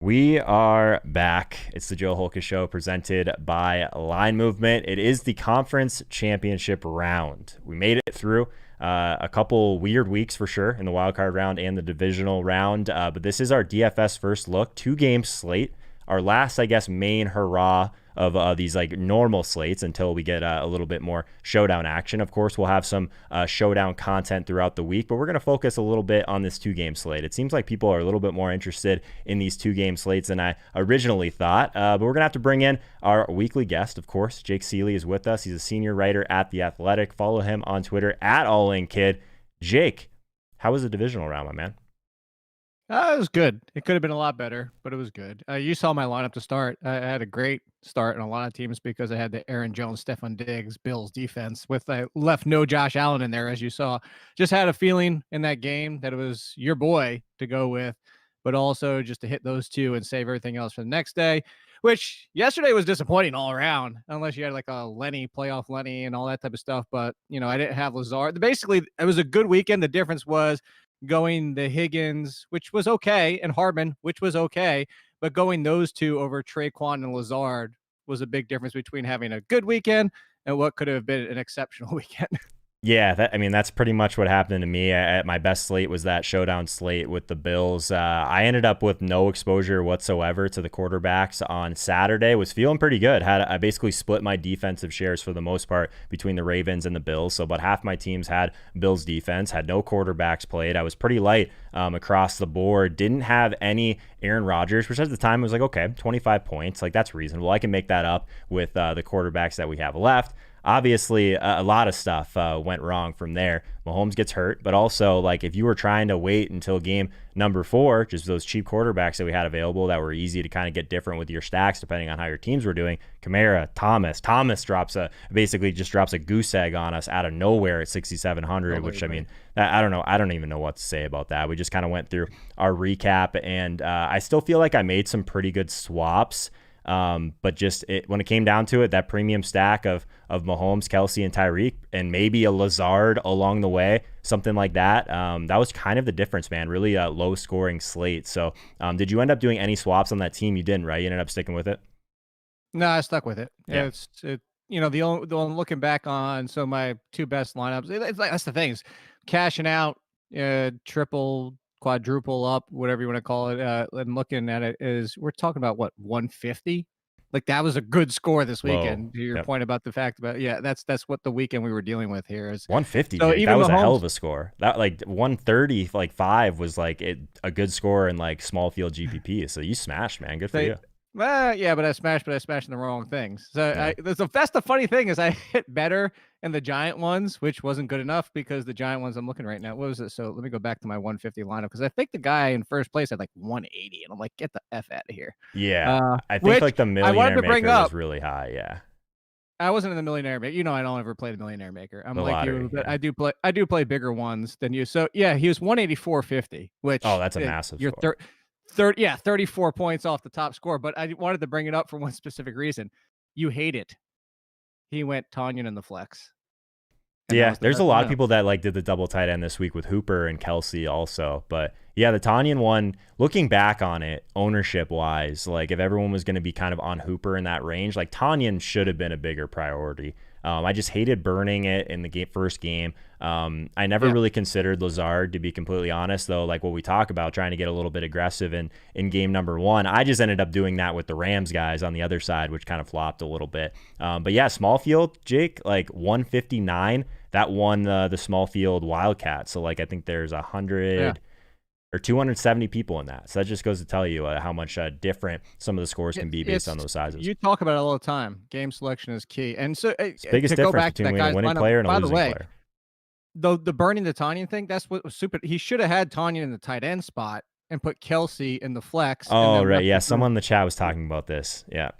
We are back. It's the Joe Holka Show presented by Line Movement. It is the conference championship round. We made it through a couple weird weeks for sure in the wildcard round and the divisional round. But this is our DFS first look, 2-game slate. Our last, I guess, main hurrah of these like normal slates until we get a little bit more showdown action. Of course, we'll have some showdown content throughout the week, but we're going to focus a little bit on this 2-game slate. It seems like people are a little bit more interested in these 2-game slates than I originally thought, but we're going to have to bring in our weekly guest, of course. Jake Ciely is with us. He's a senior writer at The Athletic. Follow him on Twitter at AllInKid. Jake, how was the divisional round, my man? It was good. It could have been a lot better, but it was good. You saw my lineup to start. I had a great start in a lot of teams because I had the Aaron Jones, Stephon Diggs, Bills defense with I left no Josh Allen in there, as you saw. Just had a feeling in that game that it was your boy to go with, but also just to hit those two and save everything else for the next day, which yesterday was disappointing all around, unless you had like a playoff Lenny and all that type of stuff. But, I didn't have Lazard. Basically, it was a good weekend. The difference was going the Higgins, which was okay, and Hardman, which was okay, but going those two over Traquan and Lazard was a big difference between having a good weekend and what could have been an exceptional weekend. Yeah, that's pretty much what happened to me. My best slate was that showdown slate with the Bills. I ended up with no exposure whatsoever to the quarterbacks on Saturday. Was feeling pretty good. I basically split my defensive shares for the most part between the Ravens and the Bills. So about half my teams had Bills defense, had no quarterbacks played. I was pretty light across the board. Didn't have any Aaron Rodgers, which at the time was like, okay, 25 points. Like, that's reasonable. I can make that up with the quarterbacks that we have left. Obviously, a lot of stuff went wrong from there. Mahomes gets hurt, but also, like, if you were trying to wait until game number 4, just those cheap quarterbacks that we had available that were easy to kind of get different with your stacks depending on how your teams were doing, Kamara, Thomas basically just drops a goose egg on us out of nowhere at 6,700, which, I mean, I don't know. I don't even know what to say about that. We just kind of went through our recap, and I still feel like I made some pretty good swaps. But just when it came down to it, that premium stack of Mahomes, Kelsey, and Tyree, and maybe a Lazard along the way, something like that, that was kind of the difference, man. Really a low-scoring slate. So did you end up doing any swaps on that team? You didn't, right? You ended up sticking with it? No, I stuck with it. Yeah. The one looking back on, so my two best lineups, it's like, that's the thing, is cashing out, triple, quadruple up, whatever you want to call it, and looking at it is we're talking about what, 150? Like, that was a good score this weekend. To your point about the fact about, that's what the weekend we were dealing with here is 150. So that was Mahomes, a hell of a score. That, like, 130, like 5 was like a good score in like small field GPP. So you smashed, man. Good for you. Yeah, but I smashed in the wrong things. So yeah. That's the funny thing is I hit better in the Giant ones, which wasn't good enough because the Giant ones I'm looking right now. What was it? So let me go back to my 150 lineup because I think the guy in first place had like 180, and I'm like, get the F out of here. Yeah, I think like the millionaire maker was really high. Yeah, I wasn't in the millionaire maker. I don't ever play the millionaire maker. I'm like you, but yeah. I do play bigger ones than you. So yeah, he was 184.50, which that's a massive score. 34 points off the top score, but I wanted to bring it up for one specific reason. You hate it. He went Tanyan in the flex. Yeah, there's a lot of people that like did the double tight end this week with Hooper and Kelsey also. But yeah, the Tanyan one, looking back on it, ownership wise, like if everyone was going to be kind of on Hooper in that range, like Tanyan should have been a bigger priority. I just hated burning it in the first game. I never really considered Lazard, to be completely honest, though, like what we talk about, trying to get a little bit aggressive in game number 1. I just ended up doing that with the Rams guys on the other side, which kind of flopped a little bit. But yeah, small field, Jake, like 159, that won the small field Wildcat. So like I think there's 100 or 270 people in that. So that just goes to tell you how much different some of the scores can be based on those sizes. You talk about it all the time. Game selection is key. And so it's the biggest difference between a winning player and a losing player. The burning the Tanyan thing, that's what was super. He should have had Tanyan in the tight end spot and put Kelsey in the flex. Oh, right. Yeah. Someone in the chat was talking about this. Yeah.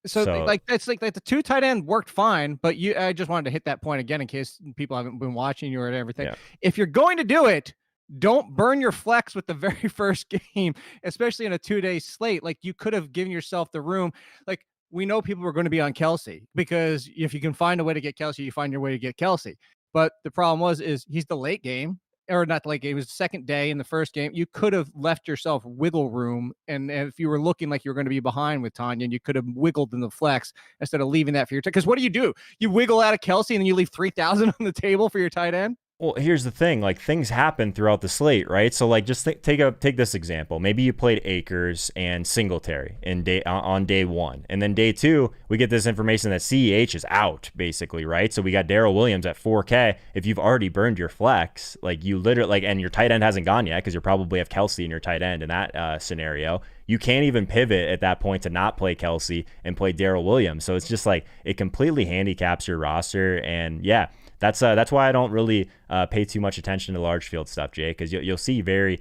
So like it's like the two tight end worked fine, but I just wanted to hit that point again in case people haven't been watching you or everything. Yeah. If you're going to do it, don't burn your flex with the very first game, especially in a 2-day slate. Like, you could have given yourself the room. Like, we know people are going to be on Kelsey because if you can find a way to get Kelsey, you find your way to get Kelsey. But the problem is he's the late game. or not like it was second day in the first game, you could have left yourself wiggle room. And if you were looking like you were going to be behind with Tanya, you could have wiggled in the flex instead of leaving that for your because what do? You wiggle out of Kelsey and then you leave 3,000 on the table for your tight end. Well, here's the thing, like things happen throughout the slate, right? So like just take this example. Maybe you played Akers and Singletary on day one. And then day two, we get this information that CEH is out basically, right? So we got Darrell Williams at 4K. If you've already burned your flex, like you literally like, and your tight end hasn't gone yet because you probably have Kelsey in your tight end in that scenario. You can't even pivot at that point to not play Kelsey and play Darrell Williams. So it's just like it completely handicaps your roster. And yeah, that's why I don't really pay too much attention to large field stuff, Jake, because you'll see very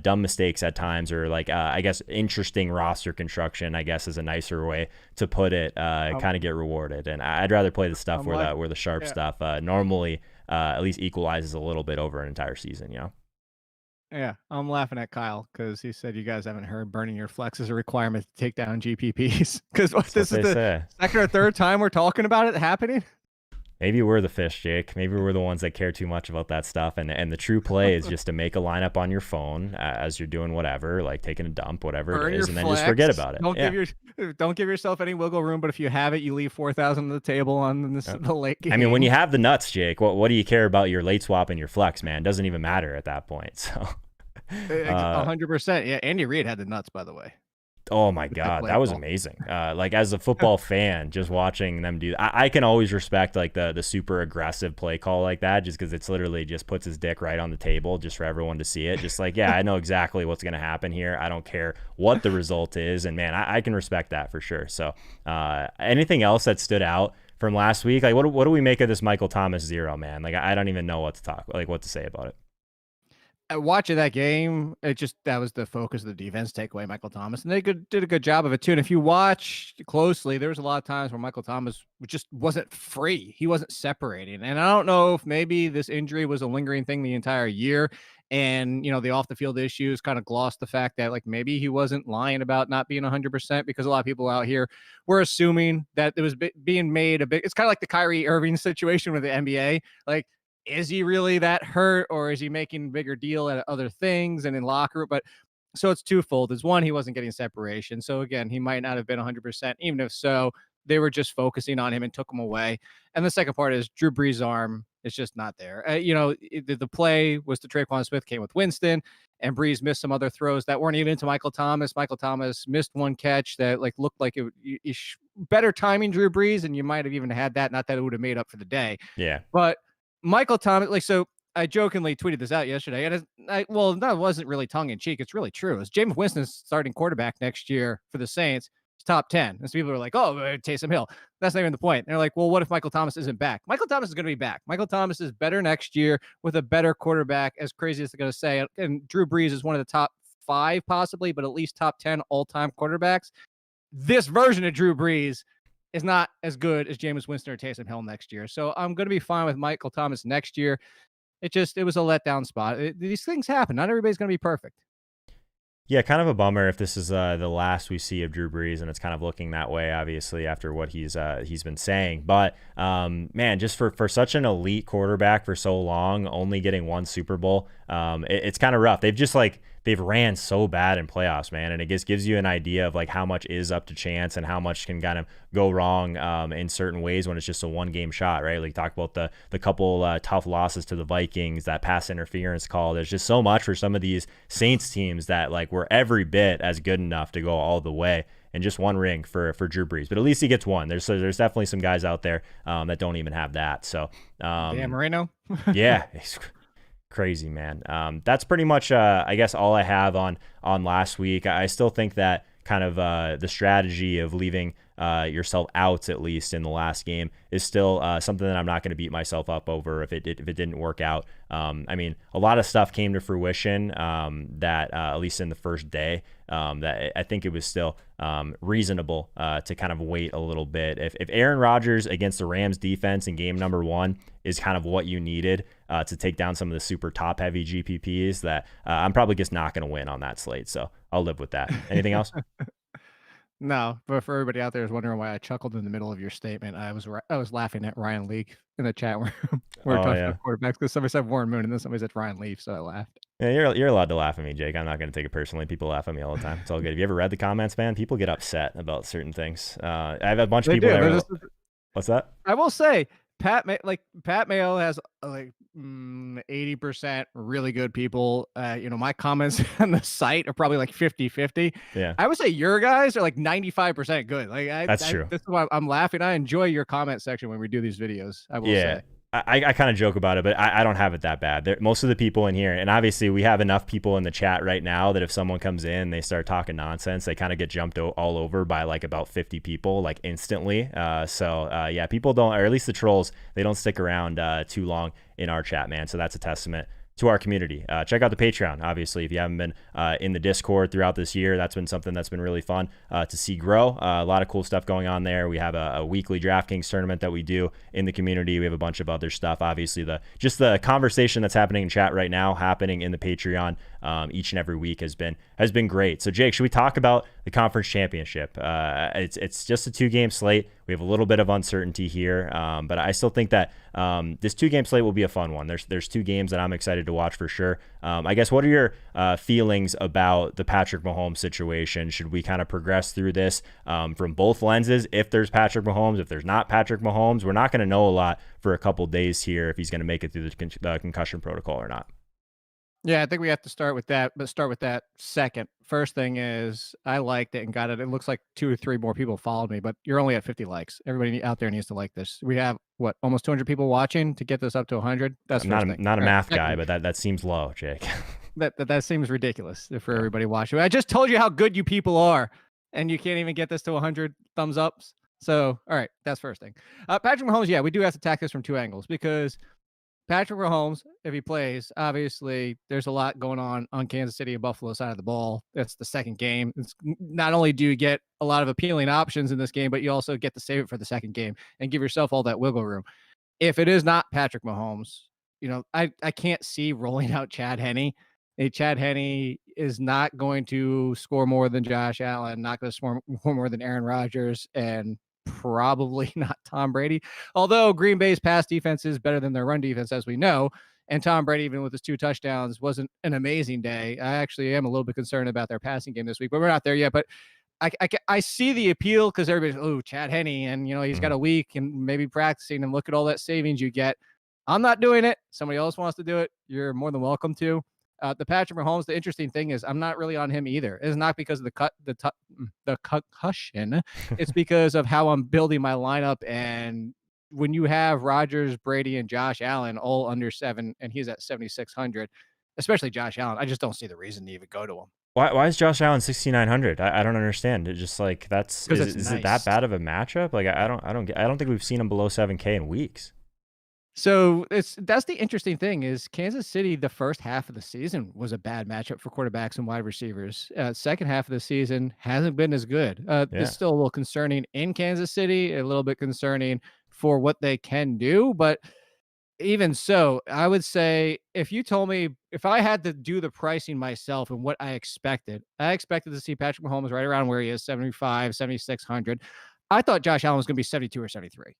dumb mistakes at times, or like I guess interesting roster construction, I guess is a nicer way to put it. Kind of get rewarded, and I'd rather play the stuff where the sharp stuff normally at least equalizes a little bit over an entire season, you know. Yeah, I'm laughing at Kyle because he said you guys haven't heard burning your flex is a requirement to take down GPPs. Because this is the second or third time we're talking about it happening. Maybe we're the fish, Jake. Maybe we're the ones that care too much about that stuff. And the true play is just to make a lineup on your phone as you're doing whatever, like taking a dump, whatever Burn it is, and then flex. just forget about it. Don't give yourself any wiggle room. But if you have it, you leave 4,000 on the table on the late game. I mean, when you have the nuts, Jake, what do you care about your late swap and your flex, man? It doesn't even matter at that point. So 100%. Yeah, Andy Reid had the nuts, by the way. Oh my God, that was amazing. Like as a football fan, just watching them do, I can always respect like the super aggressive play call like that, just because it's literally just puts his dick right on the table just for everyone to see it. Just like, yeah, I know exactly what's going to happen here. I don't care what the result is. And man, I can respect that for sure. So anything else that stood out from last week? Like what do we make of this Michael Thomas 0, man? Like I don't even know what to say about it. Watching that game, that was the focus of the defense takeaway, Michael Thomas, and they did a good job of it too. And if you watch closely, there was a lot of times where Michael Thomas just wasn't free. He wasn't separating. And I don't know if maybe this injury was a lingering thing the entire year. And, the off the field issues kind of glossed the fact that like maybe he wasn't lying about not being 100%, because a lot of people out here were assuming that it was being made a bit. It's kind of like the Kyrie Irving situation with the NBA. Like, is he really that hurt, or is he making a bigger deal at other things and in locker room? But so it's twofold. Is one, he wasn't getting separation. So again, he might not have been 100%. Even if so, they were just focusing on him and took him away. And the second part is Drew Brees' arm is just not there. The play was to Traquan Smith came with Winston, and Brees missed some other throws that weren't even to Michael Thomas. Michael Thomas missed one catch that like looked like better timing Drew Brees, and you might have even had that. Not that it would have made up for the day. Yeah. But Michael Thomas, so I jokingly tweeted this out yesterday, and that wasn't really tongue in cheek. It's really true. It's Jameis Winston's starting quarterback next year for the Saints. He's top 10. And so people are like, oh, Taysom Hill. That's not even the point. And they're like, well, what if Michael Thomas isn't back? Michael Thomas is going to be back. Michael Thomas is better next year with a better quarterback, as crazy as they're going to say. And Drew Brees is one of the top 5 possibly, but at least top 10 all-time quarterbacks. This version of Drew Brees is not as good as Jameis Winston or Taysom Hill next year. So I'm going to be fine with Michael Thomas next year. It was a letdown spot. These things happen. Not everybody's going to be perfect. Yeah, kind of a bummer if this is the last we see of Drew Brees, and it's kind of looking that way, obviously, after what he's been saying. But, man, just for such an elite quarterback for so long, only getting one Super Bowl, it's kind of rough. They've ran so bad in playoffs, man, and it just gives you an idea of like how much is up to chance and how much can kind of go wrong in certain ways when it's just a one-game shot, right? Like talk about the couple tough losses to the Vikings, that pass interference call. There's just so much for some of these Saints teams that like were every bit as good enough to go all the way. And just one ring for Drew Brees, but at least he gets one. There's definitely some guys out there that don't even have that. So Dan Marino, yeah. Crazy, man. That's pretty much I guess all I have on last week. I still think that kind of the strategy of leaving yourself out, at least in the last game, is still something that I'm not going to beat myself up over if it didn't work out. I mean, a lot of stuff came to fruition that at least in the first day, that I think it was still reasonable to kind of wait a little bit. If Aaron Rodgers against the Rams defense in game number 1 is kind of what you needed to take down some of the super top heavy GPPs, that I'm probably just not going to win on that slate. So I'll live with that. Anything else? No, but for everybody out there who's wondering why I chuckled in the middle of your statement, I was laughing at Ryan Leak in the chat where we're Oh talking yeah. about quarterbacks because somebody said Warren Moon and then somebody said Ryan Leaf, so I laughed. Yeah, you're allowed to laugh at me, Jake. I'm not going to take it personally. People laugh at me all the time. It's all good. Have you ever read the comments, man? People get upset about certain things. I have a bunch of people. What's that? I will say, Pat Mayo has like 80% really good people. My comments on the site are probably like 50-50. Yeah. I would say your guys are like 95% good. That's true. This is why I'm laughing. I enjoy your comment section when we do these videos. I will say. I kind of joke about it, but I don't have it that bad. Most of the people in here, and obviously we have enough people in the chat right now that if someone comes in, they start talking nonsense, they kind of get jumped all over by like about 50 people like instantly. Yeah, people don't, or at least the trolls, they don't stick around too long in our chat, man. So that's a testament to our community. Check out the Patreon, obviously, if you haven't been in the Discord throughout this year. That's been something that's been really fun to see grow. A lot of cool stuff going on there. We have a weekly DraftKings tournament that we do in the community. We have a bunch of other stuff. Obviously, the conversation that's happening in chat right now, happening in the Patreon each and every week has been great. So, Jake, should we talk about the conference championship? It's just a 2-game slate. We have a little bit of uncertainty here, but I still think that this 2-game slate will be a fun one. There's 2 games that I'm excited to watch for sure. I guess, what are your feelings about the Patrick Mahomes situation? Should we kind of progress through this from both lenses? If there's Patrick Mahomes, if there's not Patrick Mahomes, we're not going to know a lot for a couple days here if he's going to make it through the concussion protocol or not. Yeah, I think we have to start with that, but start with that second. First thing is, I liked it and got it. It looks like 2 or 3 more people followed me, but you're only at 50 likes. Everybody out there needs to like this. We have, almost 200 people watching to get this up to 100? That's not a math guy, but that seems low, Jake. That seems ridiculous for everybody watching. I just told you how good you people are, and you can't even get this to 100 thumbs ups. So, all right, that's first thing. Patrick Mahomes, yeah, we do have to attack this from 2 angles because Patrick Mahomes, if he plays, obviously there's a lot going on Kansas City and Buffalo side of the ball. That's the second game. It's not only do you get a lot of appealing options in this game, but you also get to save it for the second game and give yourself all that wiggle room. If it is not Patrick Mahomes, I can't see rolling out Chad Henne. Chad Henne is not going to score more than Josh Allen, not going to score more than Aaron Rodgers, and probably not Tom Brady, although Green Bay's pass defense is better than their run defense, as we know. And Tom Brady, even with his 2 touchdowns, wasn't an amazing day. I actually am a little bit concerned about their passing game this week, but we're not there yet. But I see the appeal because everybody's, Chad Henne, and he's got a week and maybe practicing, and look at all that savings you get. I'm not doing it. Somebody else wants to do it. You're more than welcome to. The Patrick Mahomes, the interesting thing is I'm not really on him either. It's not because of the concussion. It's because of how I'm building my lineup. And when you have Rodgers, Brady, and Josh Allen all under 7, and he's at 7,600, especially Josh Allen, I just don't see the reason to even go to him. Why is Josh Allen 6,900? I don't understand. It's just like is nice. It that bad of a matchup? Like I don't think we've seen him below 7K in weeks. So that's the interesting thing is Kansas City, the first half of the season was a bad matchup for quarterbacks and wide receivers. Second half of the season hasn't been as good. It's still a little concerning in Kansas City, a little bit concerning for what they can do. But even so, I would say if you told me, if I had to do the pricing myself and what I expected to see Patrick Mahomes right around where he is, 75, 7,600. I thought Josh Allen was going to be 72 or 73.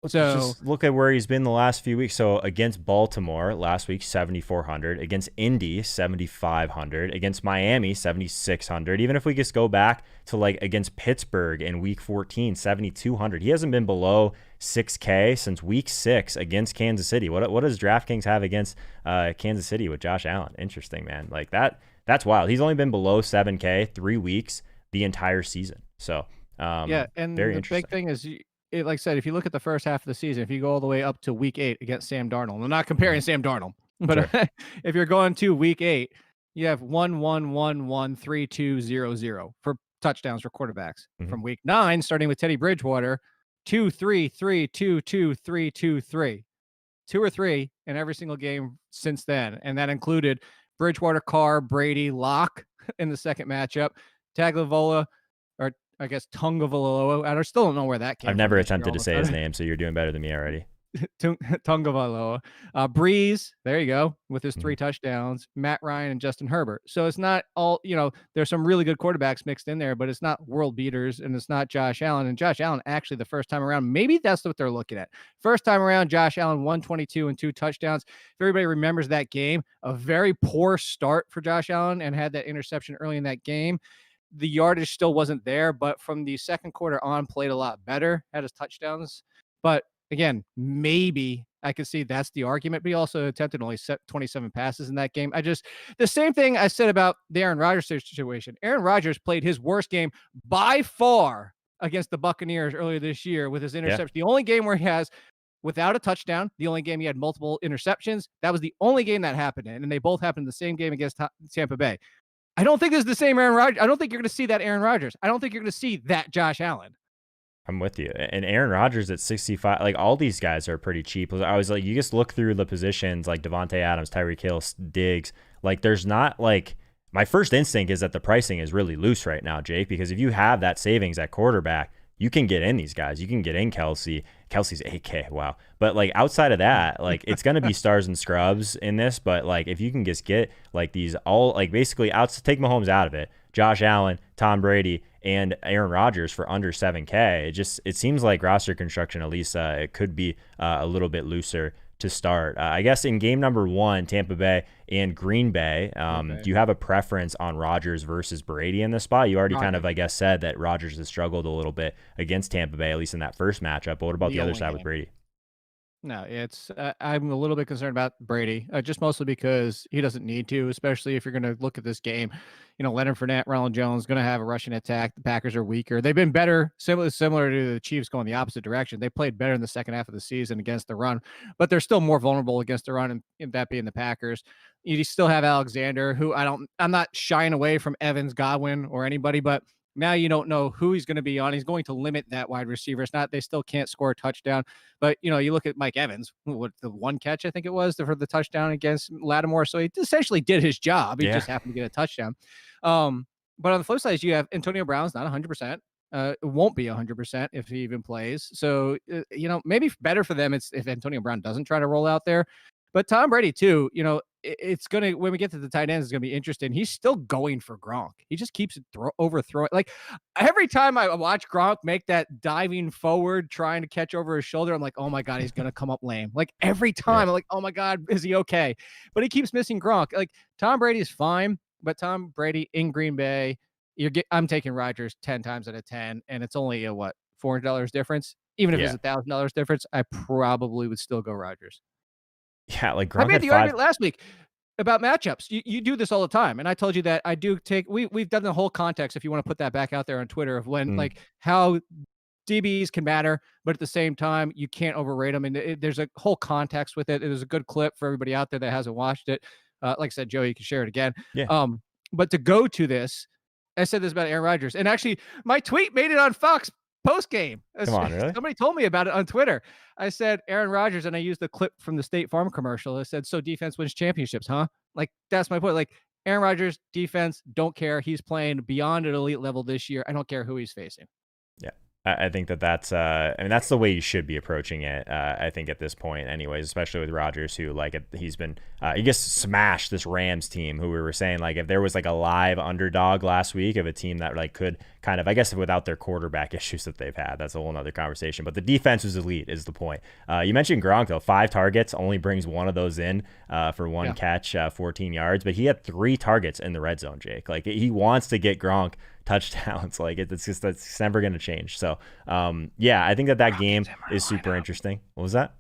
So just look at where he's been the last few weeks. So against Baltimore last week, 7,400. Against Indy, 7,500. Against Miami, 7,600. Even if we just go back to like against Pittsburgh in week 14, 7,200. He hasn't been below 6K since week 6 against Kansas City. What does DraftKings have against Kansas City with Josh Allen? Interesting, man. Like that's wild. He's only been below 7K 3 weeks the entire season. So yeah, and the big thing is, like I said, if you look at the first half of the season, if you go all the way up to week 8 against Sam Darnold, I'm not comparing Sam Darnold, but sure. If you're going to week 8, you have 1-1-1-1-3-2-0-0 for touchdowns for quarterbacks. Mm-hmm. From week 9, starting with Teddy Bridgewater, 2-3-3-2-2-3-2-3. 2 or 3 in every single game since then. And that included Bridgewater, Carr, Brady, Locke in the second matchup, Tagovailoa, I guess Tungavailoa. I still don't know where that came from. I've never attempted to say his name, so you're doing better than me already. Tungavaloa, Breeze, there you go, with his 3 Mhm. touchdowns, Matt Ryan and Justin Herbert. So it's not all, there's some really good quarterbacks mixed in there, but it's not world beaters and it's not Josh Allen. And Josh Allen, actually, the first time around, maybe that's what they're looking at. First time around, Josh Allen, 122 and 2 touchdowns. If everybody remembers that game, a very poor start for Josh Allen and had that interception early in that game. The yardage still wasn't there, but from the second quarter on, played a lot better, had his touchdowns. But again, maybe I could see that's the argument, but he also attempted only 27 passes in that game. The same thing I said about the Aaron Rodgers situation. Aaron Rodgers played his worst game by far against the Buccaneers earlier this year with his Yeah, interception. The only game where he has without a touchdown, the only game he had multiple interceptions. That was the only game that happened in, and they both happened in the same game against Tampa Bay. I don't think this is the same Aaron Rodgers. I don't think you're going to see that Aaron Rodgers. I don't think you're going to see that Josh Allen. I'm with you. And Aaron Rodgers at 65, like all these guys are pretty cheap. I was like, you just look through the positions like Devante Adams, Tyree Hill, Diggs. Like, there's not like, my first instinct is that the pricing is really loose right now, Jake, because if you have that savings at quarterback, you can get in these guys. You can get in Kelsey. Kelsey's 8K. Wow. But like outside of that, like it's going to be stars and scrubs in this. But like if you can just get like these all like basically take Mahomes out of it, Josh Allen, Tom Brady, and Aaron Rodgers for under 7K, it seems like roster construction, at least it could be a little bit looser to start. I guess in game number 1, Tampa Bay and Green Bay, do you have a preference on Rodgers versus Brady in this spot? You already kind of, I guess, said that Rodgers has struggled a little bit against Tampa Bay, at least in that first matchup. But what about the other side with Brady? No, it's I'm a little bit concerned about Brady, just mostly because he doesn't need to, especially if you're going to look at this game. Leonard Fournette, Ronald Jones going to have a rushing attack. The Packers are weaker. They've been better, similar to the Chiefs going the opposite direction. They played better in the second half of the season against the run, but they're still more vulnerable against the run, and that being the Packers. You still have Alexander, who I'm not shying away from Evans, Godwin, or anybody, but now you don't know who he's going to be on. He's going to limit that wide receiver. It's not, they still can't score a touchdown. But, you look at Mike Evans, what the one catch, I think it was, for the touchdown against Lattimore. So he essentially did his job. He just happened to get a touchdown. But on the flip side, you have Antonio Brown's not 100%. It won't be 100% if he even plays. So, maybe better for them if Antonio Brown doesn't try to roll out there. But Tom Brady, too, it's going to, when we get to the tight ends, it's going to be interesting. He's still going for Gronk. He just keeps overthrowing. Like every time I watch Gronk make that diving forward, trying to catch over his shoulder, I'm like, oh my God, he's going to come up lame. Like every time I'm like, oh my God, is he okay? But he keeps missing Gronk. Like Tom Brady is fine, but Tom Brady in Green Bay, I'm taking Rodgers 10 times out of 10. And it's only a $400 difference. Even if it's $1,000 difference, I probably would still go Rodgers. Yeah, like Gronk I made the argument last week about matchups. You do this all the time, and I told you that I do take. We've done the whole context. If you want to put that back out there on Twitter of when like how DBs can matter, but at the same time you can't overrate them. And there's a whole context with it. It was a good clip for everybody out there that hasn't watched it. Like I said, Joe, you can share it again. Yeah. But to go to this, I said this about Aaron Rodgers, and actually my tweet made it on Fox post game. Come on, really? Somebody told me about it on Twitter. I said Aaron Rodgers, and I used the clip from the State Farm commercial. I said, so defense wins championships, huh? Like, that's my point. Like, Aaron Rodgers, defense, don't care. He's playing beyond an elite level this year. I don't care who he's facing. Yeah. I think that's that's the way you should be approaching it. I think at this point anyways, especially with Rodgers, who he's been, he just smashed this Rams team, who we were saying, like, if there was like a live underdog last week of a team that like could kind of, I guess without their quarterback issues that they've had, that's a whole nother conversation, but the defense was elite is the point. You mentioned Gronk though, 5 targets, only brings one of those in for one catch, 14 yards, but he had 3 targets in the red zone, Jake. Like, he wants to get Gronk touchdowns. Like, that's never going to change. So I think that game is super interesting. What was that?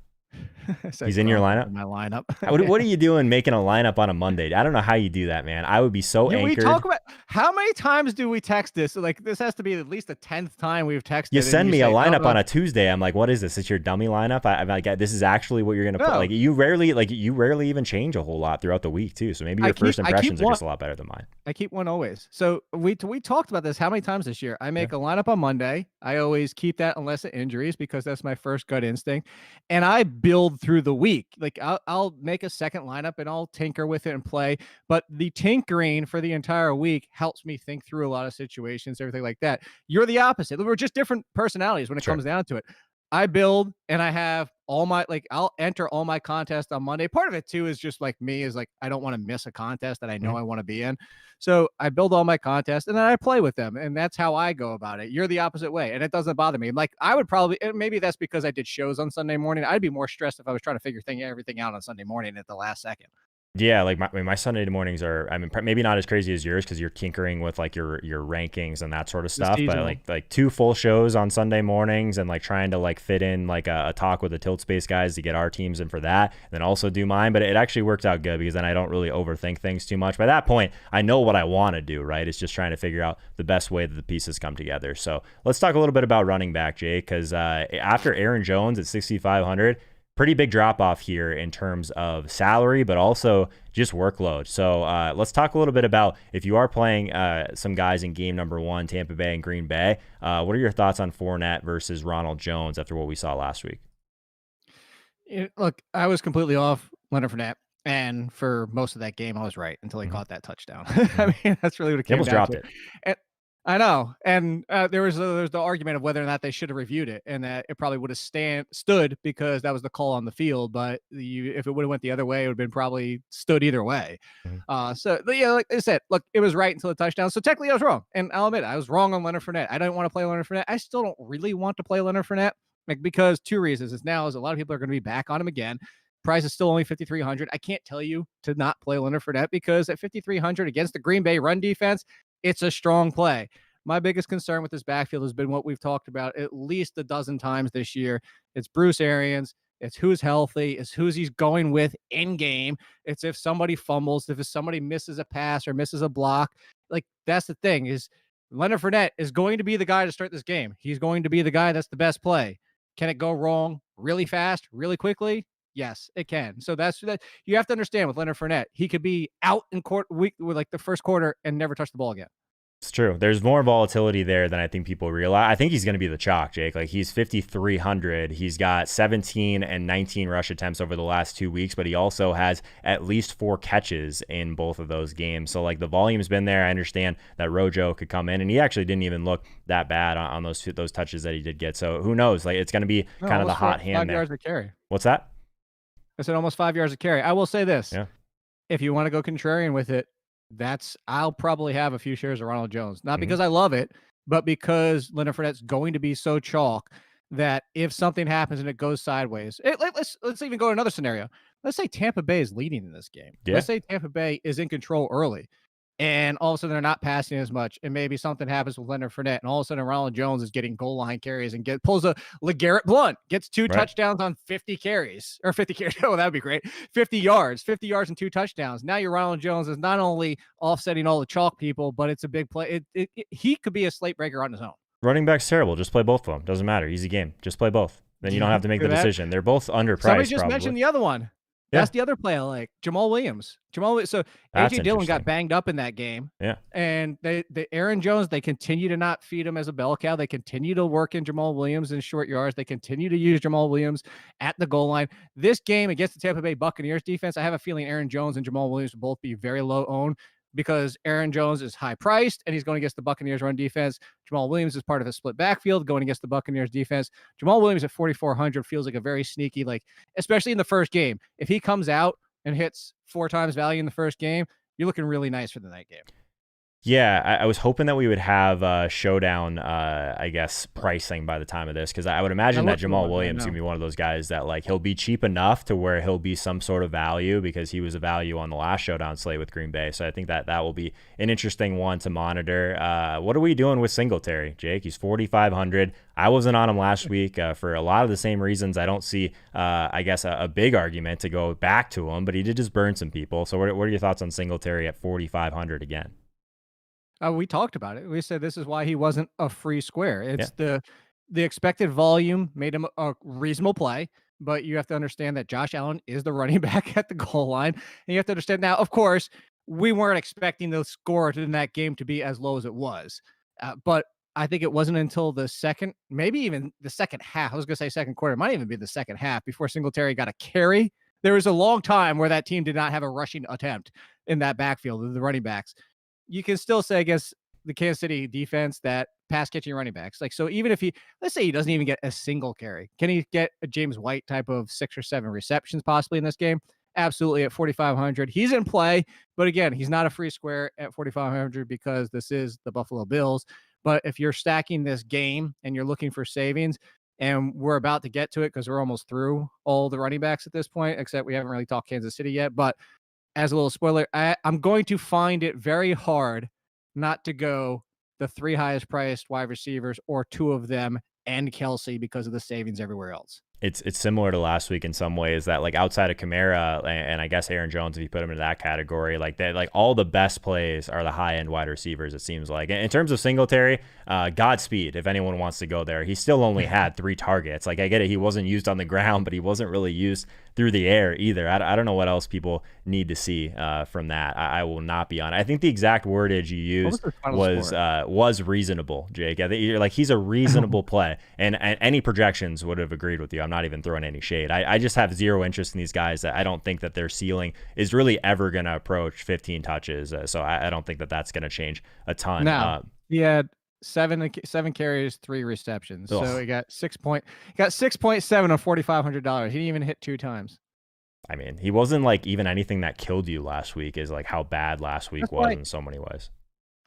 He's in your lineup? In my lineup. What are you doing making a lineup on a Monday? I don't know how you do that, man. I would be so anchored. We talk about how many times do we text this? Like, this has to be at least the 10th time we've texted. You send me a lineup on a Tuesday. I'm like, what is this? It's your dummy lineup? I'm like, this is actually what you're gonna put. Like, you rarely even change a whole lot throughout the week too. So maybe your first impressions are just a lot better than mine. I keep one always. So we talked about this how many times this year. I make a lineup on Monday. I always keep that unless of injuries because that's my first gut instinct, and I build through the week. Like, I'll make a second lineup and I'll tinker with it and play. But the tinkering for the entire week helps me think through a lot of situations, everything like that. You're the opposite. We're just different personalities when it comes down to it. I build and I have all my I'll enter all my contests on Monday. Part of it too is just like me is like I don't want to miss a contest that I know I want to be in. So I build all my contests and then I play with them. And that's how I go about it. You're the opposite way. And it doesn't bother me. Like I would probably, and maybe that's because I did shows on Sunday morning. I'd be more stressed if I was trying to figure everything out on Sunday morning at the last second. Yeah, like my Sunday mornings are, I mean, maybe not as crazy as yours because you're tinkering with like your rankings and that sort of stuff. But like 2 full shows on Sunday mornings and like trying to like fit in like a talk with the Tilt Space guys to get our teams in for that, and then also do mine. But it actually worked out good because then I don't really overthink things too much. By that point, I know what I want to do, right? It's just trying to figure out the best way that the pieces come together. So let's talk a little bit about running back, Jake, because after Aaron Jones at 6,500, pretty big drop off here in terms of salary, but also just workload. So let's talk a little bit about if you are playing some guys in game number 1, Tampa Bay and Green Bay. What are your thoughts on Fournette versus Ronald Jones after what we saw last week? Look, I was completely off Leonard Fournette, and for most of that game, I was right until he caught that touchdown. I mean, that's really what it came down to. Dropped it. And I know, and there was the argument of whether or not they should have reviewed it, and that it probably would have stood because that was the call on the field. But if it would have went the other way, it would have been probably stood either way. So yeah, like I said, look, it was right until the touchdown. So technically, I was wrong, and I'll admit I was wrong on Leonard Fournette. I didn't want to play Leonard Fournette. I still don't really want to play Leonard Fournette, because 2 reasons. Is now is a lot of people are going to be back on him again. Price is still only 5,300. I can't tell you to not play Leonard Fournette because at 5,300 against the Green Bay run defense, it's a strong play. My biggest concern with this backfield has been what we've talked about at least a dozen times this year. It's Bruce Arians. It's who's healthy. It's who's he's going with in game. It's if somebody fumbles, if somebody misses a pass or misses a block. Like that's the thing is Leonard Fournette is going to be the guy to start this game. He's going to be the guy that's the best play. Can it go wrong really fast, really quickly? Yes, it can. So that's that. You have to understand with Leonard Fournette, he could be out in court week with like the first quarter and never touch the ball again. It's true. There's more volatility there than I think people realize. I think he's going to be the chalk, Jake. Like he's 5,300. He's got 17 and 19 rush attempts over the last 2 weeks, but he also has at least 4 catches in both of those games. So like the volume's been there. I understand that Rojo could come in, and he actually didn't even look that bad on those touches that he did get. So who knows? Like it's going to be kind of the hot hand 5 yards of carry. What's that? I said almost 5 yards of carry. I will say this. Yeah. If you want to go contrarian with it, I'll probably have a few shares of Ronald Jones, not because I love it, but because Leonard Fournette's going to be so chalk that if something happens and it goes sideways, let's even go to another scenario. Let's say Tampa Bay is leading in this game. Yeah. Let's say Tampa Bay is in control early, and all of a sudden they're not passing as much, and maybe something happens with Leonard Fournette, and all of a sudden Ronald Jones is getting goal line carries and pulls a LeGarrette Blount, gets 2 touchdowns on 50 carries, or 50 carries. Oh, that would be great. 50 yards and 2 touchdowns. Now your Ronald Jones is not only offsetting all the chalk people, but it's a big play. He could be a slate breaker on his own. Running back's terrible. Just play both of them. Doesn't matter. Easy game. Just play both. Then you don't have to make the decision. They're both underpriced. Somebody just mentioned the other one. That's the other play I like. Jamal Williams. So A.J. Dillon got banged up in that game. Yeah. And the Aaron Jones, they continue to not feed him as a bell cow. They continue to work in Jamal Williams in short yards. They continue to use Jamal Williams at the goal line. This game against the Tampa Bay Buccaneers defense, I have a feeling Aaron Jones and Jamal Williams will both be very low owned because Aaron Jones is high priced and he's going against the Buccaneers run defense. Jamal Williams is part of a split backfield going against the Buccaneers defense. Jamal Williams at 4,400 feels like a very sneaky, like, especially in the first game. If he comes out and hits 4 times value in the first game, you're looking really nice for the night game. Yeah, I was hoping that we would have showdown, I guess, pricing by the time of this, because I would imagine that Jamal Williams is going to be one of those guys that like he'll be cheap enough to where he'll be some sort of value because he was a value on the last showdown slate with Green Bay. So I think that will be an interesting one to monitor. What are we doing with Singletary, Jake? He's 4,500. I wasn't on him last week for a lot of the same reasons. I don't see, I guess, a big argument to go back to him, but he did just burn some people. So what are your thoughts on Singletary at 4,500 again? We talked about it. We said this is why he wasn't a free square. It's the expected volume made him a reasonable play, but you have to understand that Josh Allen is the running back at the goal line. And you have to understand now, of course, we weren't expecting the score in that game to be as low as it was. But I think it wasn't until the second, maybe even the second half. I was going to say second quarter. It might even be the second half before Singletary got a carry. There was a long time where that team did not have a rushing attempt in that backfield of the running backs. You can still say against the Kansas City defense that pass catching running backs. Like, so even if let's say he doesn't even get a single carry, can he get a James White type of 6 or 7 receptions possibly in this game? Absolutely, at 4,500. He's in play, but again, he's not a free square at 4,500 because this is the Buffalo Bills. But if you're stacking this game and you're looking for savings, and we're about to get to it because we're almost through all the running backs at this point, except we haven't really talked Kansas City yet. But as a little spoiler, I'm going to find it very hard not to go the 3 highest priced wide receivers or 2 of them and Kelsey because of the savings everywhere else. It's similar to last week in some ways that like outside of Kamara and I guess Aaron Jones, if you put him into that category, like that, like all the best plays are the high end wide receivers. It seems like in terms of Singletary, Godspeed if anyone wants to go there. He still only had 3 targets. Like I get it, he wasn't used on the ground, but he wasn't really used through the air either. I don't know what else people need to see from that. I will not be on. I think the exact wordage you used was reasonable, Jake. I think you're like he's a reasonable play, and any projections would have agreed with you. I'm not even throwing any shade. I just have zero interest in these guys. I don't think that their ceiling is really ever going to approach 15 touches. So I don't think that that's going to change a ton. Now, he had 7 carries, 3 receptions. Ugh. So he got 6.7 on $4,500. He didn't even hit 2 times. I mean, he wasn't like even anything that killed you last week is like how bad last week was in so many ways.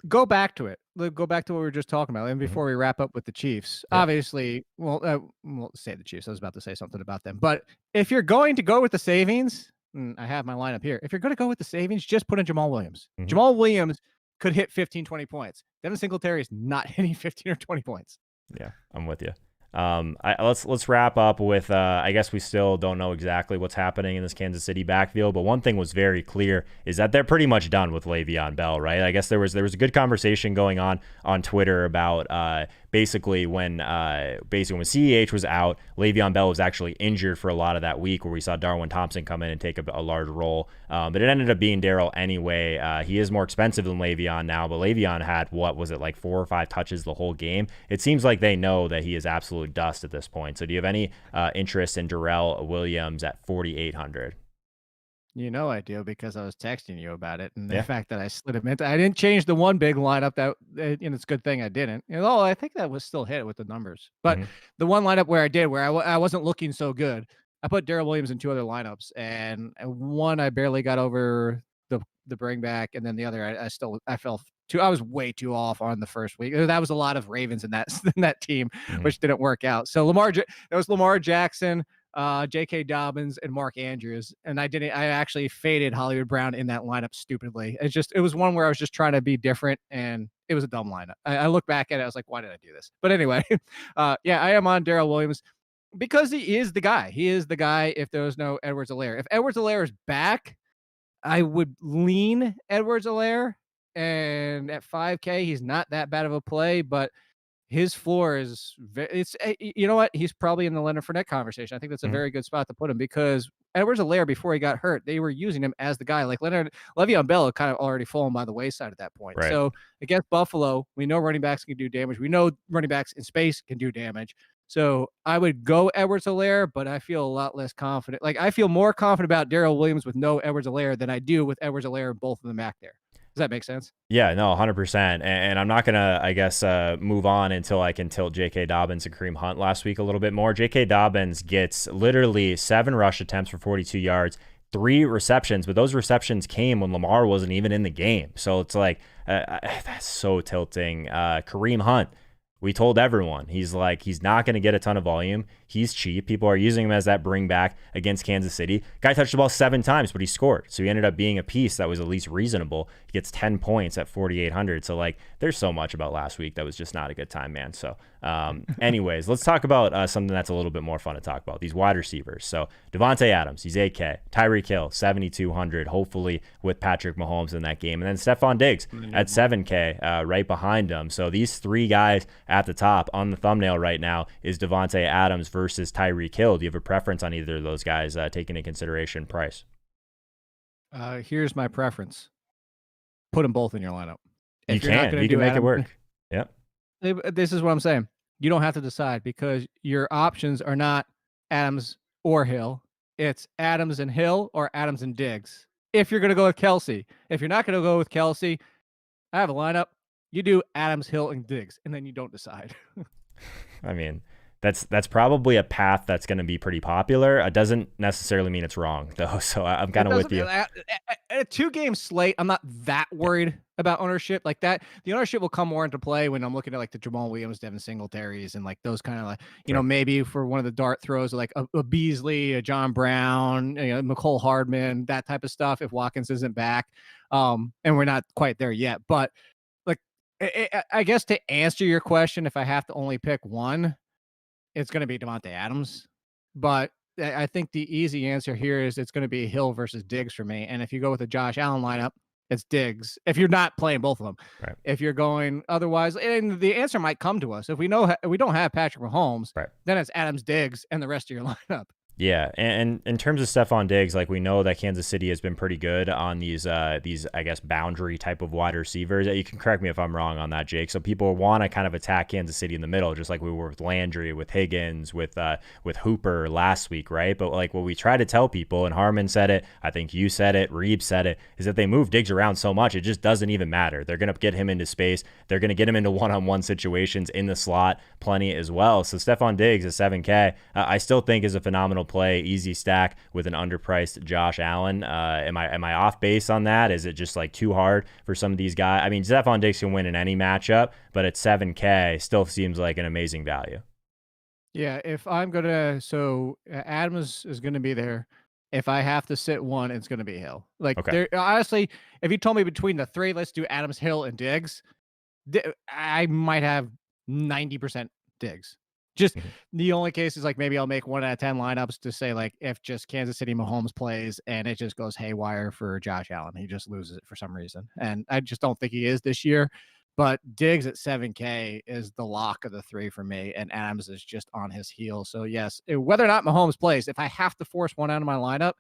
Go back to it. Go back to what we were just talking about. And before we wrap up with the Chiefs, obviously, we'll say the Chiefs. I was about to say something about them. But if you're going to go with the savings, I have my lineup here. If you're going to go with the savings, just put in Jamal Williams. Jamal Williams could hit 15, 20 points. Devin Singletary is not hitting 15 or 20 points. Yeah, I'm with you. Let's wrap up with I guess we still don't know exactly what's happening in this Kansas City backfield, but one thing was very clear is that they're pretty much done with Le'Veon Bell, right? I guess there was a good conversation going on Twitter about basically when CEH was out, Le'Veon Bell was actually injured for a lot of that week where we saw Darwin Thompson come in and take a large role, but it ended up being Darrell anyway. He is more expensive than Le'Veon now, but Le'Veon had like 4 or 5 touches the whole game. It seems like they know that he is absolute dust at this point. So do you have any interest in Darrell Williams at 4,800? You know I do because I was texting you about it, and the fact that I slid him into, I didn't change the one big lineup that, it's a good thing I didn't. I think that was still hit with the numbers, but the one lineup where I did, where I wasn't looking so good, I put Darrell Williams in 2 other lineups, and one I barely got over the bring back, and then the other I fell too. I was way too off on the first week. That was a lot of Ravens in that team, which didn't work out. So it was Lamar Jackson, J.K. Dobbins, and Mark Andrews, and I actually faded Hollywood Brown in that lineup stupidly. It was one where I was just trying to be different, and it was a dumb lineup. I look back at it, I was like, why did I do this? But anyway, I am on Darrell Williams because he is the guy. He is the guy if there was no Edwards-Helaire. If Edwards-Helaire is back, I would lean Edwards-Helaire, and at 5K, he's not that bad of a play, but his floor is you know what? He's probably in the Leonard Fournette conversation. I think that's a very good spot to put him because Edwards-Helaire, before he got hurt, they were using him as the guy. Like Le'Veon Bell had kind of already fallen by the wayside at that point. Right. So against Buffalo, we know running backs can do damage. We know running backs in space can do damage. So I would go Edwards-Helaire, but I feel a lot less confident. Like I feel more confident about Darrell Williams with no Edwards-Helaire than I do with Edwards-Helaire and both of them back there. Does that make sense? Yeah, no, 100%. And I'm not going to, I guess, move on until I can tilt J.K. Dobbins and Kareem Hunt last week a little bit more. J.K. Dobbins gets literally 7 rush attempts for 42 yards, 3 receptions, but those receptions came when Lamar wasn't even in the game. So it's like, that's so tilting. Kareem Hunt, we told everyone, he's not going to get a ton of volume. He's cheap. People are using him as that bring back against Kansas City. Guy touched the ball 7 times, but he scored. So he ended up being a piece that was at least reasonable. He gets 10 points at 4,800. So there's so much about last week that was just not a good time, man. So anyways, let's talk about something that's a little bit more fun to talk about. These wide receivers. So Devante Adams, he's 8K. Tyree 7,200, hopefully with Patrick Mahomes in that game. And then Stephon Diggs at 7K right behind him. So these 3 guys at the top on the thumbnail right now is Devante Adams versus Tyreek Hill. Do you have a preference on either of those guys taking into consideration price? Here's my preference. Put them both in your lineup. You can make it work. Yeah. This is what I'm saying. You don't have to decide because your options are not Adams or Hill. It's Adams and Hill or Adams and Diggs. If you're going to go with Kelsey. If you're not going to go with Kelsey, I have a lineup. You do Adams, Hill, and Diggs, and then you don't decide. I mean, that's probably a path that's going to be pretty popular. It doesn't necessarily mean it's wrong, though. So I'm kind of with you. A 2-game slate, I'm not that worried about ownership like that. The ownership will come more into play when I'm looking at like the Jamal Williams, Devin Singletaries, and like those kind of like, maybe for one of the dart throws, like a Beasley, a John Brown, McCole Hardman, that type of stuff. If Watkins isn't back, and we're not quite there yet, but like, I guess to answer your question, if I have to only pick one, it's going to be Devante Adams. But I think the easy answer here is it's going to be Hill versus Diggs for me. And if you go with a Josh Allen lineup, it's Diggs. If you're not playing both of them, right. If you're going otherwise, and the answer might come to us. If we don't have Patrick Mahomes, right. Then it's Adams, Diggs, and the rest of your lineup. Yeah, and in terms of Stephon Diggs, like we know that Kansas City has been pretty good on these I guess boundary type of wide receivers. You can correct me if I'm wrong on that, Jake. So people want to kind of attack Kansas City in the middle, just like we were with Landry, with Higgins, with Hooper last week, right? But like what we try to tell people, and Harmon said it, I think you said it, Reeb said it, is that they move Diggs around so much it just doesn't even matter. They're gonna get him into space. They're gonna get him into one-on-one situations in the slot, plenty as well. So Stephon Diggs at 7K, I still think is a phenomenal play, easy stack with an underpriced Josh Allen. Am I off base on that? Is it just like too hard for some of these guys? I mean, Stephon Diggs can win in any matchup, but at 7K still seems like an amazing value. Yeah, if I'm gonna, so Adams is gonna be there. If I have to sit one, it's gonna be Hill. Like Okay. there, honestly, if you told me between the three, let's do Adams, Hill, and Diggs, I might have 90% Diggs. Just the only case is like maybe I'll make 1 out of 10 lineups to say like if just Kansas City Mahomes plays and it just goes haywire for Josh Allen, he just loses it for some reason, and I just don't think he is this year. But Diggs at 7K is the lock of the three for me, and Adams is just on his heels. So yes, whether or not Mahomes plays, if I have to force one out of my lineup,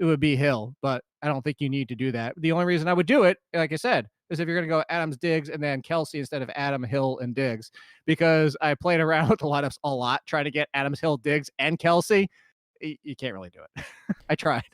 it would be Hill. But I don't think you need to do that. The only reason I would do it, like I said, is if you're going to go Adams, Diggs, and then Kelsey instead of Adam, Hill, and Diggs, because I played around with the lineups a lot trying to get Adams, Hill, Diggs, and Kelsey. You can't really do it. I tried.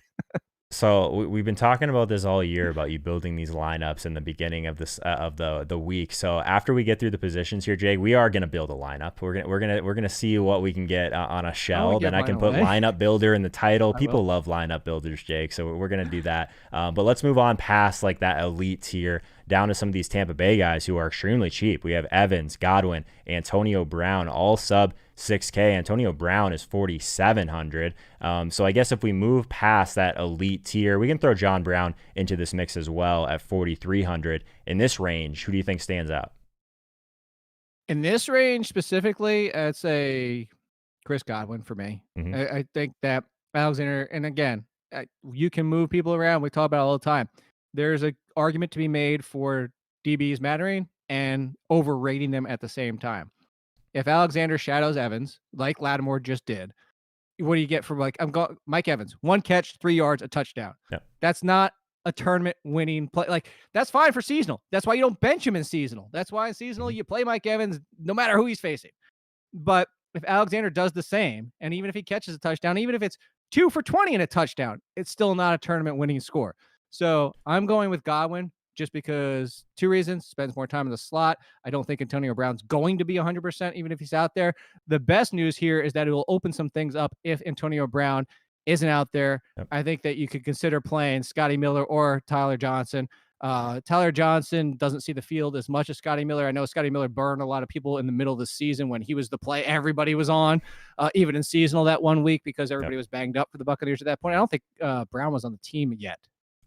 So we've been talking about this all year about you building these lineups in the beginning of this of the week. So after we get through the positions here, Jake, we are gonna build a lineup. We're gonna see what we can get on a shell. Then I can put lineup builder in the title. People love lineup builders, Jake. So we're gonna do that. But let's move on past like that elite tier down to some of these Tampa Bay guys who are extremely cheap. We have Evans, Godwin, Antonio Brown, all sub 6K. Antonio Brown is 4,700. So I guess if we move past that elite tier, we can throw John Brown into this mix as well at 4,300. In this range, who do you think stands out? In this range specifically, it's a Chris Godwin for me. I think that Alexander, and again, you can move people around. We talk about it all the time. There's an argument to be made for DBs mattering and overrating them at the same time. If Alexander shadows Evans, like Lattimore just did, what do you get from Mike Evans? 1 catch, 3 yards, a touchdown. Yeah. That's not a tournament winning play. Like, that's fine for seasonal. That's why you don't bench him in seasonal. That's why in seasonal you play Mike Evans no matter who he's facing. But if Alexander does the same, and even if he catches a touchdown, even if it's 2 for 20 and a touchdown, it's still not a tournament winning score. So I'm going with Godwin just because 2 reasons: spends more time in the slot. I don't think Antonio Brown's going to be 100%, even if he's out there. The best news here is that it will open some things up if Antonio Brown isn't out there. Yep. I think that you could consider playing Scotty Miller or Tyler Johnson. Tyler Johnson doesn't see the field as much as Scotty Miller. I know Scotty Miller burned a lot of people in the middle of the season when he was the play everybody was on, even in seasonal that 1 week because everybody was banged up for the Buccaneers at that point. I don't think Brown was on the team yet.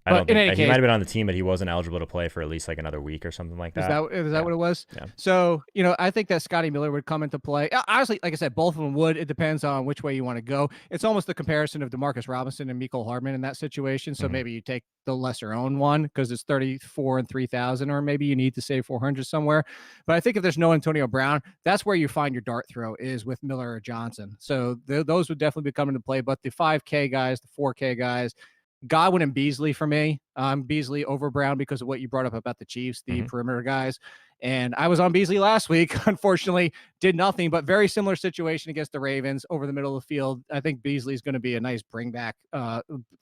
I don't think he might have been on the team, but he wasn't eligible to play for at least like another week or something like that. Is that what it was? Yeah. So, I think that Scotty Miller would come into play. Honestly, like I said, both of them would. It depends on which way you want to go. It's almost the comparison of DeMarcus Robinson and Mecole Hardman in that situation. So maybe you take the lesser owned one because it's 34 and 3,000, or maybe you need to save 400 somewhere. But I think if there's no Antonio Brown, that's where you find your dart throw is with Miller or Johnson. So those would definitely be coming to play. But the 5K guys, the 4K guys, Godwin and Beasley for me. Beasley over Brown because of what you brought up about the Chiefs, the perimeter guys. And I was on Beasley last week. Unfortunately, did nothing, but very similar situation against the Ravens over the middle of the field. I think Beasley is going to be a nice bring back,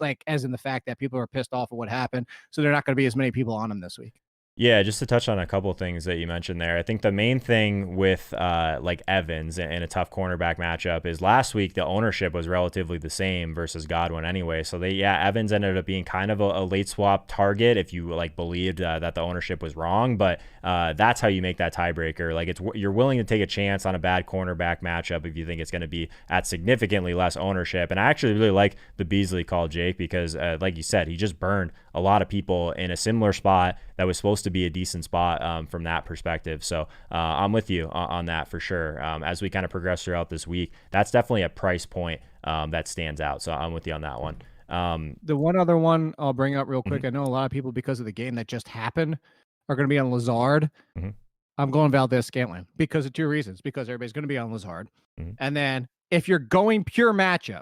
like as in the fact that people are pissed off at what happened. So they're not going to be as many people on him this week. Yeah, just to touch on a couple of things that you mentioned there. I think the main thing with like Evans in a tough cornerback matchup is last week the ownership was relatively the same versus Godwin anyway. So Evans ended up being kind of a late swap target if you like believed that the ownership was wrong. But that's how you make that tiebreaker. Like you're willing to take a chance on a bad cornerback matchup if you think it's going to be at significantly less ownership. And I actually really like the Beasley call, Jake, because like you said, he just burned a lot of people in a similar spot that was supposed to be a decent spot from that perspective. So I'm with you on that for sure. As we kind of progress throughout this week, that's definitely a price point that stands out. So I'm with you on that one. The one other one I'll bring up real quick. Mm-hmm. I know a lot of people, because of the game that just happened, are going to be on Lazard. Mm-hmm. I'm going Valdez-Scantling because of two reasons. Because everybody's going to be on Lazard. Mm-hmm. And then if you're going pure matchup,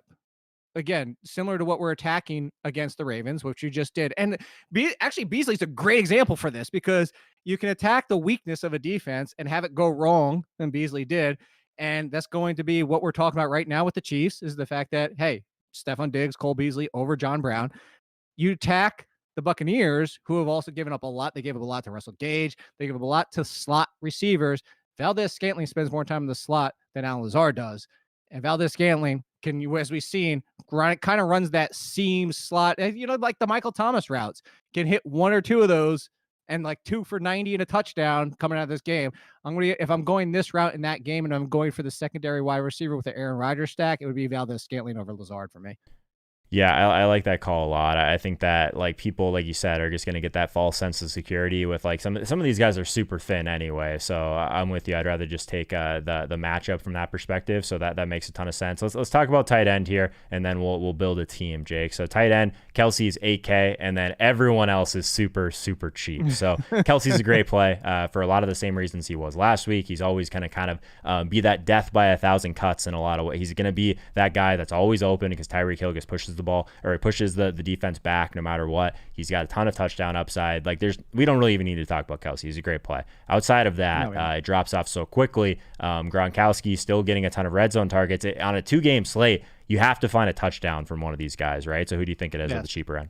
again, similar to what we're attacking against the Ravens, which you just did. And actually, Beasley's a great example for this because you can attack the weakness of a defense and have it go wrong, and Beasley did. And that's going to be what we're talking about right now with the Chiefs, is the fact that, hey, Stephon Diggs, Cole Beasley over John Brown. You attack the Buccaneers, who have also given up a lot. They gave up a lot to Russell Gage. They give up a lot to slot receivers. Valdez-Scantling spends more time in the slot than Allen Lazard does. And Valdez-Scantling can, as we've seen, kind of runs that seam slot, like the Michael Thomas routes, can hit one or two of those and like 2 for 90 and a touchdown coming out of this game. If I'm going this route in that game and I'm going for the secondary wide receiver with the Aaron Rodgers stack, it would be Valdez-Scantling over Lazard for me. Yeah, I like that call a lot. I think that like people, like you said, are just going to get that false sense of security with like some of these guys are super thin anyway. So I'm with you. I'd rather just take the matchup from that perspective. So that makes a ton of sense. Let's talk about tight end here, and then we'll build a team, Jake. So tight end, Kelsey's 8K, and then everyone else is super cheap. So Kelsey's a great play for a lot of the same reasons he was last week. He's always going to kind of be that death by 1,000 cuts in a lot of ways. He's going to be that guy that's always open because Tyreek Hill just pushes the ball, or he pushes the defense back no matter what. He's got a ton of touchdown upside. Like we don't really even need to talk about Kelsey. He's a great play. Outside of that, it drops off so quickly. Gronkowski still getting a ton of red zone targets. On a 2-game slate, you have to find a touchdown from one of these guys, right? So who do you think it is at the cheaper end?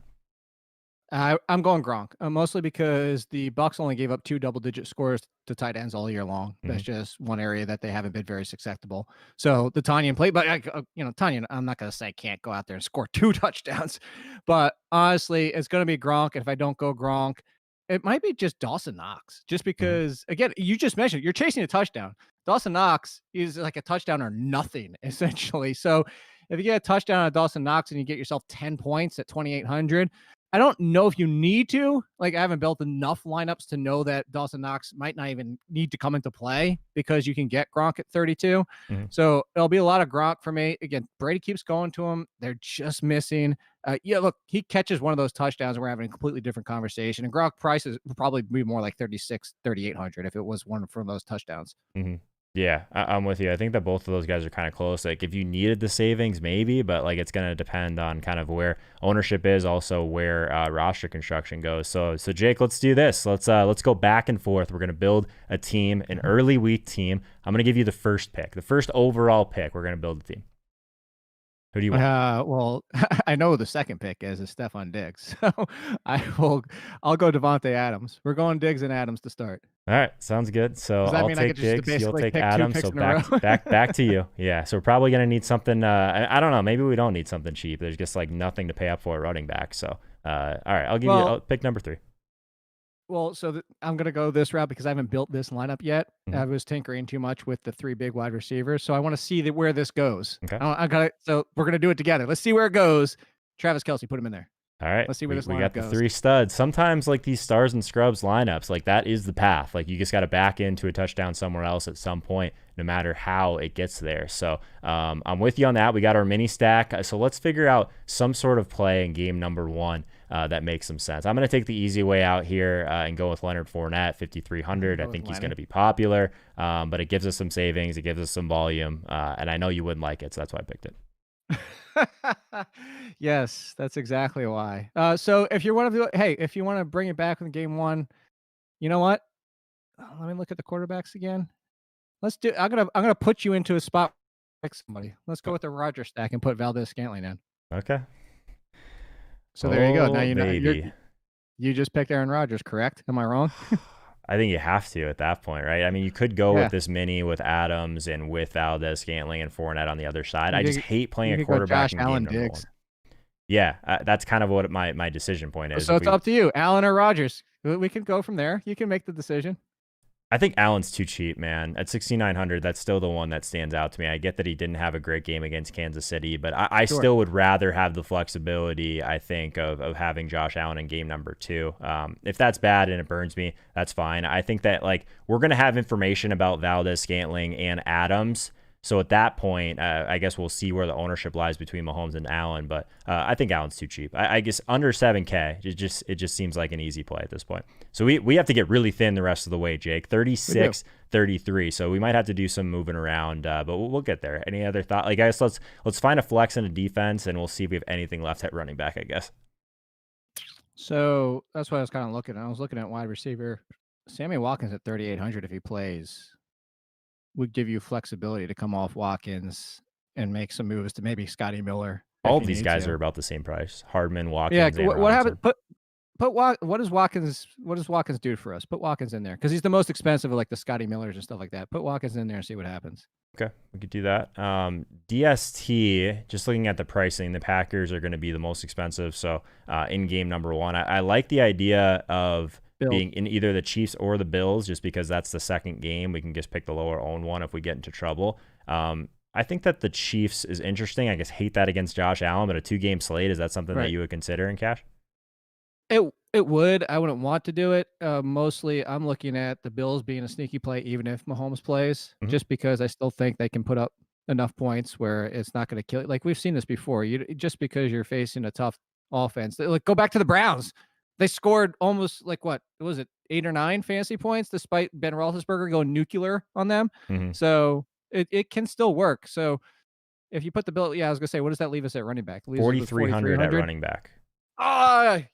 I'm going Gronk, mostly because the Bucs only gave up 2 double-digit scores to tight ends all year long. Mm-hmm. That's just one area that they haven't been very susceptible. So the Tanyan play, but Tanyan, I'm not going to say can't go out there and score 2 touchdowns, but honestly, it's going to be Gronk. And if I don't go Gronk, it might be just Dawson Knox, just because again, you just mentioned you're chasing a touchdown. Dawson Knox is like a touchdown or nothing essentially. So if you get a touchdown on Dawson Knox and you get yourself 10 points at 2,800. I don't know if you need to. Like, I haven't built enough lineups to know that Dawson Knox might not even need to come into play because you can get Gronk at 32. Mm-hmm. So it'll be a lot of Gronk for me. Again, Brady keeps going to him. They're just missing. Look, he catches one of those touchdowns and we're having a completely different conversation. And Gronk prices would probably be more like 3,800 if it was one from those touchdowns. Mm-hmm. Yeah, I'm with you. I think that both of those guys are kind of close. Like if you needed the savings, maybe, but like it's going to depend on kind of where ownership is, also where roster construction goes. So Jake, let's do this. Let's go back and forth. We're going to build a team, an early week team. I'm going to give you the first pick, the first overall pick. We're going to build a team. Who do you want? Well, I know the second pick is Stephon Diggs. So I'll go Devante Adams. We're going Diggs and Adams to start. All right, sounds good. So I'll take Diggs, you'll take Adams. So back to you. Yeah, so we're probably going to need something. I don't know. Maybe we don't need something cheap. There's just like nothing to pay up for a running back. So all right, I'll pick number 3. Well, so I'm going to go this route because I haven't built this lineup yet. Mm-hmm. I was tinkering too much with the 3 big wide receivers. So I want to see where this goes. Okay. So we're going to do it together. Let's see where it goes. Travis Kelce, put him in there. All right. Let's see where this lineup goes. We got the 3 studs. Sometimes like these stars and scrubs lineups, like that is the path. Like you just got to back into a touchdown somewhere else at some point, no matter how it gets there. So I'm with you on that. We got our mini stack. So let's figure out some sort of play in game number 1 that makes some sense. I'm going to take the easy way out here and go with Leonard Fournette, 5,300. I think he's going to be popular, but it gives us some savings. It gives us some volume, and I know you wouldn't like it, so that's why I picked it. Yes, that's exactly why. So if you want to bring it back in game 1, you know what? Let me look at the quarterbacks again. I'm gonna put you into a spot like somebody. Let's go with the Rodgers stack and put Valdez-Scantling in. Okay. So there you go. Now you know You just picked Aaron Rodgers, correct? Am I wrong? I think you have to at that point, right? I mean, you could go Yeah. with this mini with Adams and with Valdez-Scantling and Fournette on the other side. You I could- just hate playing you a could go quarterback Josh in Allen, game number Diggs. 1. Yeah, that's kind of what my decision point is. So it's up to you, Allen or Rodgers. We can go from there. You can make the decision. I think Allen's too cheap, man. At 6,900, that's still the one that stands out to me. I get that he didn't have a great game against Kansas City, but I Sure. still would rather have the flexibility, I think, of having Josh Allen in game number 2. If that's bad and it burns me, that's fine. I think that like we're going to have information about Valdez-Scantling and Adams. So at that point, I guess we'll see where the ownership lies between Mahomes and Allen. But I think Allen's too cheap. I guess under 7K, it just seems like an easy play at this point. So we have to get really thin the rest of the way, Jake. 36, 33. So we might have to do some moving around, but we'll get there. Any other thought? Like, I guess let's find a flex in a defense, and we'll see if we have anything left at running back, I guess. So that's what I was kind of looking at. I was looking at wide receiver. Sammy Watkins at 3,800 if he plays would give you flexibility to come off Watkins and make some moves to maybe Scotty Miller. All of these guys are about the same price. Hardman, Watkins. Yeah. What happened? What does Watkins do for us? Put Watkins in there because he's the most expensive of like the Scotty Millers and stuff like that. Put Watkins in there and see what happens. Okay, we could do that. DST, just looking at the pricing, the Packers are going to be the most expensive. So in game number 1, I like the idea of being in either the Chiefs or the Bills, just because that's the second game. We can just pick the lower owned one if we get into trouble. I think that the Chiefs is interesting. I guess hate that against Josh Allen, but a 2-game slate, is that something that you would consider in cash? It would. I wouldn't want to do it. Mostly, I'm looking at the Bills being a sneaky play, even if Mahomes plays, just because I still think they can put up enough points where it's not going to kill it. Like we've seen this before. Just because you're facing a tough offense, like go back to the Browns. They scored almost like what was it, 8 or 9 fantasy points, despite Ben Roethlisberger going nuclear on them. So it can still work. So if you put the Bill, I was gonna say, what does that leave us at running back? 4,300 at running back.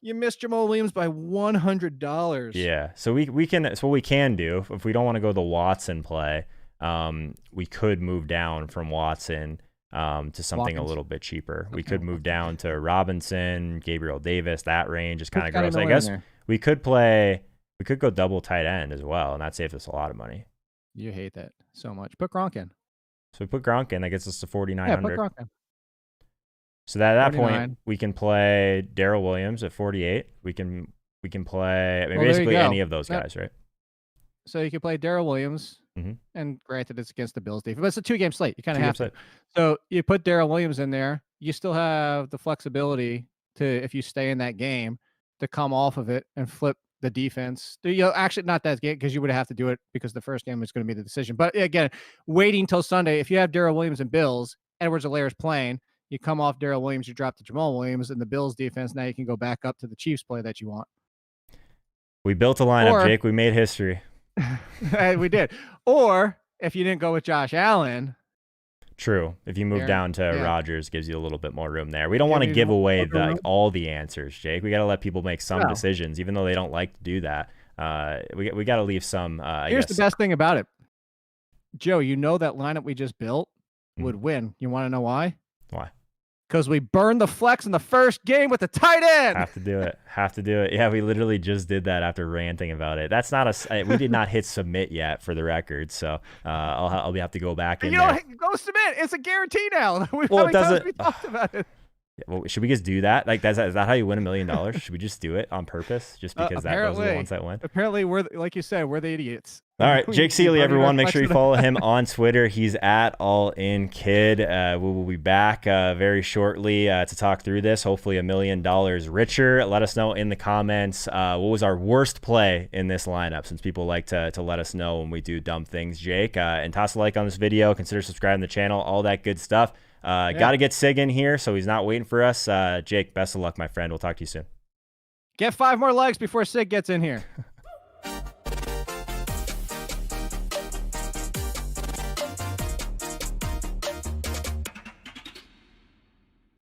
You missed Jamal Williams by $100. Yeah, so we can. So what we can do if we don't want to go the Watson play, we could move down from Watson to something a little bit cheaper. We could move down to Robinson, Gabriel Davis. That range is kind of gross. I guess we could go double tight end as well, and that saves us a lot of money. You hate that so much. Put Gronk in. So we put Gronk in. That gets us to 4,900. Yeah, put Gronk in. So at that point, we can play Darrell Williams at 48. We can play basically any of those guys, right? So you can play Darrell Williams, and granted, it's against the Bills defense, but it's a 2-game slate. You kind of have to. So you put Darrell Williams in there. You still have the flexibility to, if you stay in that game, to come off of it and flip the defense. Actually, not that game because you would have to do it because the first game is going to be the decision. But again, waiting till Sunday. If you have Darrell Williams and Bills, Edwards-Helaire's playing. You come off Darrell Williams, you drop to Jamal Williams, and the Bills defense. Now you can go back up to the Chiefs play that you want. We built a lineup, Jake. We made history. We did. Or if you didn't go with Josh Allen. True. If you move down to Rodgers, gives you a little bit more room there. We don't want to give away all the answers, Jake. We got to let people make some decisions, even though they don't like to do that. We got to leave some. Here's the best thing about it, Joe. You know that lineup we just built would win. You want to know why? Why? Because we burned the flex in the first game with the tight end. Have to do it. Yeah, we literally just did that after ranting about it. That's not we did not hit submit yet for the record, so I'll have to go back in there. Go submit. It's a guarantee now. We talked about it. Well, should we just do that? Like, is that how you win $1 million? Should we just do it on purpose, just because those are the ones that win? Apparently, like you said, we're the idiots. All right, Jake Ciely, everyone, make sure you follow him on Twitter. He's at AllInKid. We will be back very shortly to talk through this. Hopefully, $1 million richer. Let us know in the comments what was our worst play in this lineup, since people like to let us know when we do dumb things. Jake, and toss a like on this video. Consider subscribing to the channel. All that good stuff. Got to get Sig in here, so he's not waiting for us. Jake, best of luck, my friend. We'll talk to you soon. Get 5 more likes before Sig gets in here.